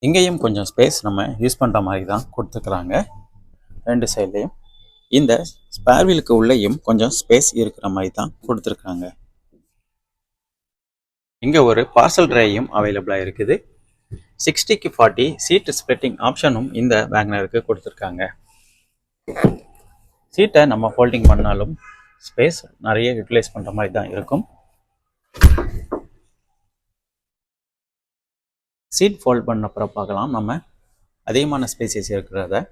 இங்கேயும் கொஞ்சம் ஸ்பேஸ் நம்ம யூஸ் பண்ணுற மாதிரி தான் கொடுத்துருக்குறாங்க ரெண்டு சைட்லேயும். இந்த ஸ்பேர் வீலுக்கு உள்ளேயும் கொஞ்சம் ஸ்பேஸ் இருக்கிற மாதிரி தான் கொடுத்துருக்காங்க. இங்கே ஒரு பார்சல் ட்ரேயும் அவைலபிளாக இருக்குது. 60க்கு 40 சீட் ஸ்ப்ளிட்டிங் ஆப்ஷனும் இந்த வேகனருக்கு கொடுத்துருக்காங்க. சீட்டை நம்ம ஃபோல்டிங் பண்ணாலும் ஸ்பேஸ் நிறைய யூட்டிலைஸ் பண்ணுற மாதிரி தான் இருக்கும். சீட் ஃபோல்ட் பண்ண அப்புறம் பார்க்கலாம் நம்ம அதிகமான ஸ்பேசஸ் இருக்கிறத.